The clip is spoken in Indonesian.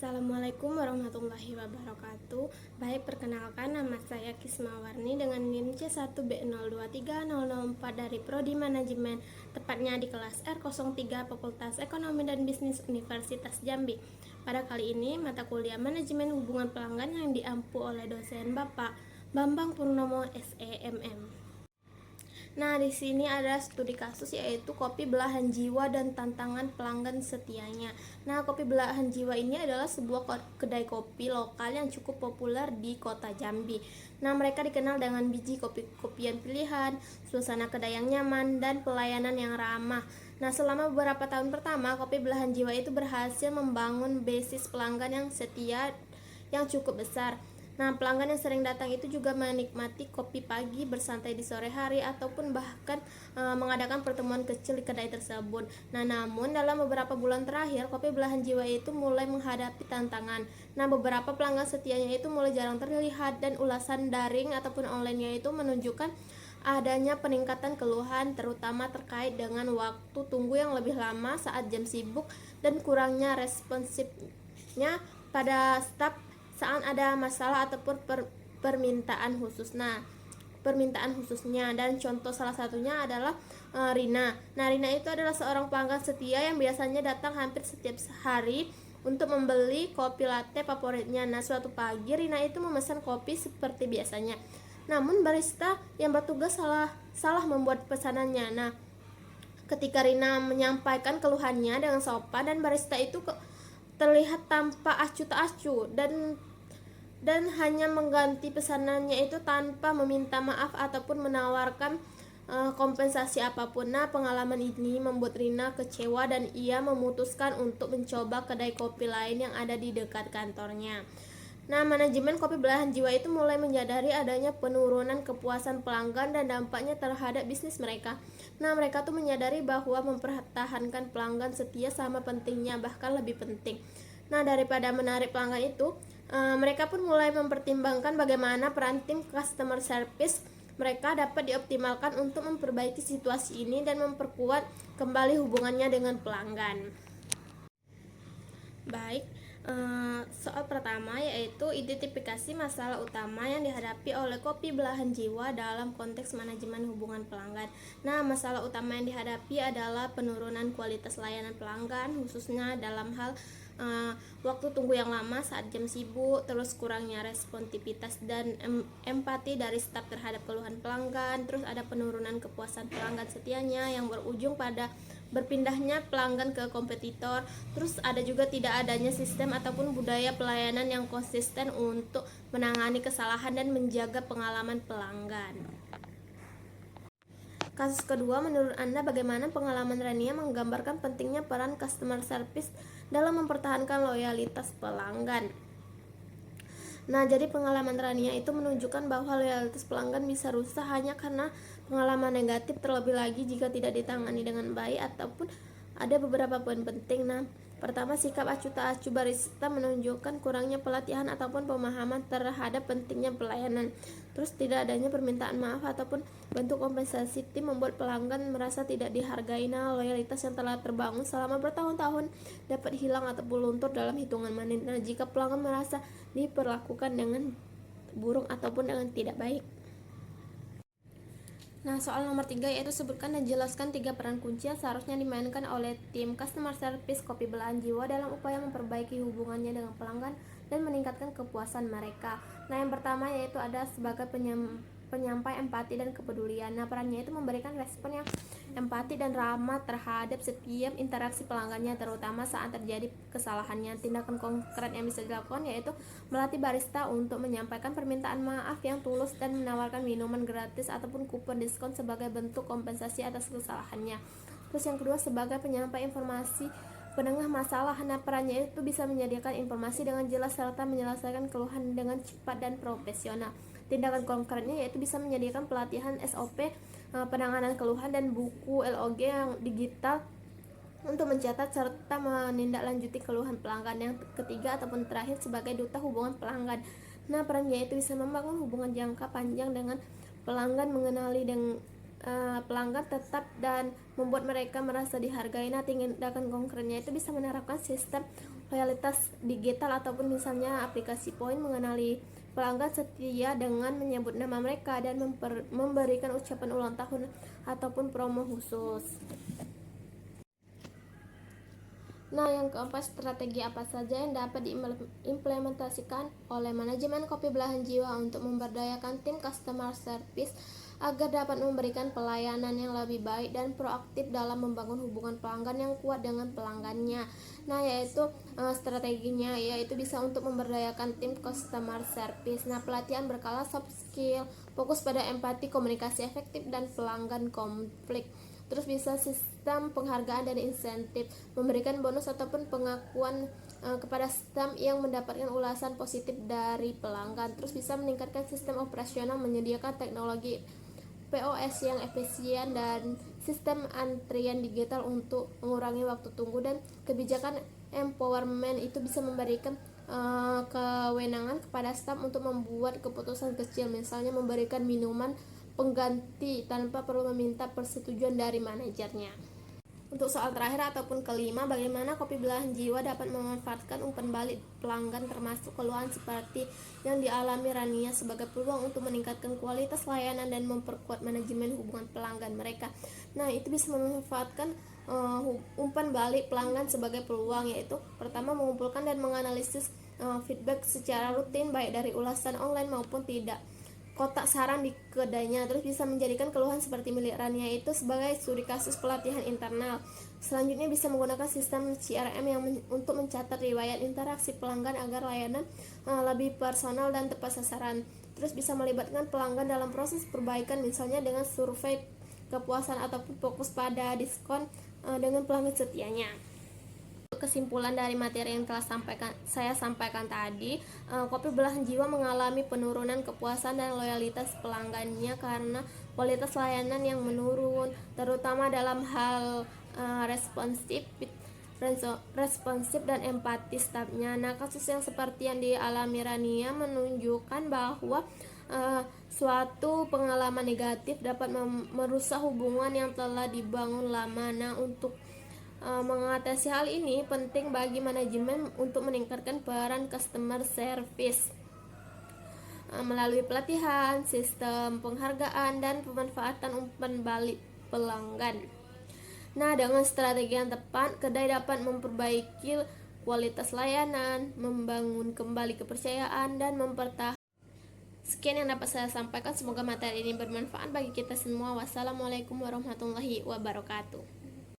Assalamualaikum warahmatullahi wabarakatuh. Baik, perkenalkan nama saya Kismawarni dengan NIM C1B023004 dari Prodi Manajemen, tepatnya di kelas R03 Fakultas Ekonomi dan Bisnis Universitas Jambi. Pada kali ini, mata kuliah Manajemen Hubungan Pelanggan yang diampu oleh dosen Bapak Bambang Purnomo SEMM. Nah, di sini ada studi kasus yaitu kopi belahan jiwa dan tantangan pelanggan setianya. Nah, kopi belahan jiwa ini adalah sebuah kedai kopi lokal yang cukup populer di kota Jambi. Nah, mereka dikenal dengan biji kopi-kopian pilihan, suasana kedai yang nyaman, dan pelayanan yang ramah. Nah, selama beberapa tahun pertama, kopi belahan jiwa itu berhasil membangun basis pelanggan yang setia yang cukup besar. Nah, pelanggan yang sering datang itu juga menikmati kopi pagi, bersantai di sore hari, ataupun bahkan mengadakan pertemuan kecil di kedai tersebut. Nah, namun dalam beberapa bulan terakhir, kopi belahan jiwa itu mulai menghadapi tantangan. Nah, beberapa pelanggan setianya itu mulai jarang terlihat, dan ulasan daring ataupun online-nya itu menunjukkan adanya peningkatan keluhan, terutama terkait dengan waktu tunggu yang lebih lama saat jam sibuk dan kurangnya responsifnya pada staf saat ada masalah ataupun permintaan khusus. Nah, permintaan khususnya dan contoh salah satunya adalah Rina. Nah, Rina itu adalah seorang pelanggan setia yang biasanya datang hampir setiap hari untuk membeli kopi latte favoritnya. Nah, suatu pagi Rina itu memesan kopi seperti biasanya. Namun barista yang bertugas salah membuat pesanannya. Nah, ketika Rina menyampaikan keluhannya dengan sopan dan barista itu terlihat tanpa acuh tak acuh dan hanya mengganti pesanannya itu tanpa meminta maaf ataupun menawarkan kompensasi apapun. Nah, pengalaman ini membuat Rina kecewa dan ia memutuskan untuk mencoba kedai kopi lain yang ada di dekat kantornya. Nah, manajemen kopi belahan jiwa itu mulai menyadari adanya penurunan kepuasan pelanggan dan dampaknya terhadap bisnis mereka. Nah, mereka tuh menyadari bahwa mempertahankan pelanggan setia sama pentingnya, bahkan lebih penting. Nah, daripada menarik pelanggan itu, mereka pun mulai mempertimbangkan bagaimana peran tim customer service mereka dapat dioptimalkan untuk memperbaiki situasi ini dan memperkuat kembali hubungannya dengan pelanggan. Baik, soal pertama yaitu identifikasi masalah utama yang dihadapi oleh kopi belahan jiwa dalam konteks manajemen hubungan pelanggan. Nah, masalah utama yang dihadapi adalah penurunan kualitas layanan pelanggan, khususnya dalam hal waktu tunggu yang lama saat jam sibuk, terus kurangnya responsivitas dan empati dari staf terhadap keluhan pelanggan, terus ada penurunan kepuasan pelanggan setianya yang berujung pada berpindahnya pelanggan ke kompetitor, terus ada juga tidak adanya sistem ataupun budaya pelayanan yang konsisten untuk menangani kesalahan dan menjaga pengalaman pelanggan. Kasus kedua, menurut Anda bagaimana pengalaman Rania menggambarkan pentingnya peran customer service dalam mempertahankan loyalitas pelanggan? Nah, jadi pengalaman Rania itu menunjukkan bahwa loyalitas pelanggan bisa rusak hanya karena pengalaman negatif, terlebih lagi jika tidak ditangani dengan baik ataupun ada beberapa poin penting. Nah, pertama, sikap acuh tak acuh barista menunjukkan kurangnya pelatihan ataupun pemahaman terhadap pentingnya pelayanan. Terus tidak adanya permintaan maaf ataupun bentuk kompensasi tim membuat pelanggan merasa tidak dihargai. Nah, loyalitas yang telah terbangun selama bertahun-tahun dapat hilang ataupun luntur dalam hitungan menit. Nah, jika pelanggan merasa diperlakukan dengan buruk ataupun dengan tidak baik. Nah, soal nomor 3 yaitu sebutkan dan jelaskan 3 peran kunci yang seharusnya dimainkan oleh tim customer service kopi belahan jiwa dalam upaya memperbaiki hubungannya dengan pelanggan dan meningkatkan kepuasan mereka. Nah, yang pertama yaitu ada sebagai penyampai empati dan kepedulian. Nah, perannya itu memberikan respon yang empati dan ramah terhadap setiap interaksi pelanggannya, terutama saat terjadi kesalahannya. Tindakan konkret yang bisa dilakukan yaitu melatih barista untuk menyampaikan permintaan maaf yang tulus dan menawarkan minuman gratis ataupun kupon diskon sebagai bentuk kompensasi atas kesalahannya. Terus yang kedua, sebagai penyampai informasi penengah masalah. Nah, perannya itu bisa menyediakan informasi dengan jelas serta menyelesaikan keluhan dengan cepat dan profesional. Tindakan konkretnya yaitu bisa menyediakan pelatihan SOP, penanganan keluhan, dan buku LOG yang digital untuk mencatat serta menindaklanjuti keluhan pelanggan. Yang ketiga ataupun terakhir, sebagai duta hubungan pelanggan. Nah, perannya itu bisa membangun hubungan jangka panjang dengan pelanggan, mengenali dengan pelanggan tetap dan membuat mereka merasa dihargai. Nah, tindakan konkretnya itu bisa menerapkan sistem loyalitas digital ataupun misalnya aplikasi poin mengenali pelanggan setia dengan menyebut nama mereka dan memberikan ucapan ulang tahun ataupun promo khusus. Nah, yang keempat, strategi apa saja yang dapat diimplementasikan oleh manajemen Kopi Belahan Jiwa untuk memberdayakan tim customer service agar dapat memberikan pelayanan yang lebih baik dan proaktif dalam membangun hubungan pelanggan yang kuat dengan pelanggannya. Nah, yaitu strateginya yaitu bisa untuk memberdayakan tim customer service. Nah, pelatihan berkala soft skill, fokus pada empati, komunikasi efektif dan pelanggan konflik. Terus bisa sistem penghargaan dan insentif, memberikan bonus ataupun pengakuan kepada staff yang mendapatkan ulasan positif dari pelanggan. Terus bisa meningkatkan sistem operasional, menyediakan teknologi POS yang efisien dan sistem antrian digital untuk mengurangi waktu tunggu, dan kebijakan empowerment itu bisa memberikan kewenangan kepada staf untuk membuat keputusan kecil, misalnya memberikan minuman pengganti tanpa perlu meminta persetujuan dari manajernya. Untuk soal terakhir ataupun kelima, bagaimana Kopi Belahan Jiwa dapat memanfaatkan umpan balik pelanggan termasuk keluhan seperti yang dialami Rania sebagai peluang untuk meningkatkan kualitas layanan dan memperkuat manajemen hubungan pelanggan mereka. Nah, itu bisa memanfaatkan umpan balik pelanggan sebagai peluang, yaitu pertama mengumpulkan dan menganalisis feedback secara rutin baik dari ulasan online maupun tidak kotak saran di kedainya. Terus bisa menjadikan keluhan seperti milik Rania itu sebagai studi kasus pelatihan internal. Selanjutnya bisa menggunakan sistem CRM yang untuk mencatat riwayat interaksi pelanggan agar layanan lebih personal dan tepat sasaran. Terus bisa melibatkan pelanggan dalam proses perbaikan, misalnya dengan survei kepuasan ataupun fokus pada diskon dengan pelanggan setianya. Kesimpulan dari materi yang telah saya sampaikan tadi, Kopi Belahan Jiwa mengalami penurunan kepuasan dan loyalitas pelanggannya karena kualitas layanan yang menurun, terutama dalam hal responsif dan empati stafnya. Nah, kasus yang seperti yang dialami Rania menunjukkan bahwa suatu pengalaman negatif dapat merusak hubungan yang telah dibangun lama. Nah, untuk mengatasi hal ini, penting bagi manajemen untuk meningkatkan peran customer service melalui pelatihan, sistem penghargaan, dan pemanfaatan umpan balik pelanggan. Nah, dengan strategi yang tepat, kedai dapat memperbaiki kualitas layanan, membangun kembali kepercayaan, dan mempertahankan. Sekian yang dapat saya sampaikan, semoga materi ini bermanfaat bagi kita semua. Wassalamualaikum warahmatullahi wabarakatuh.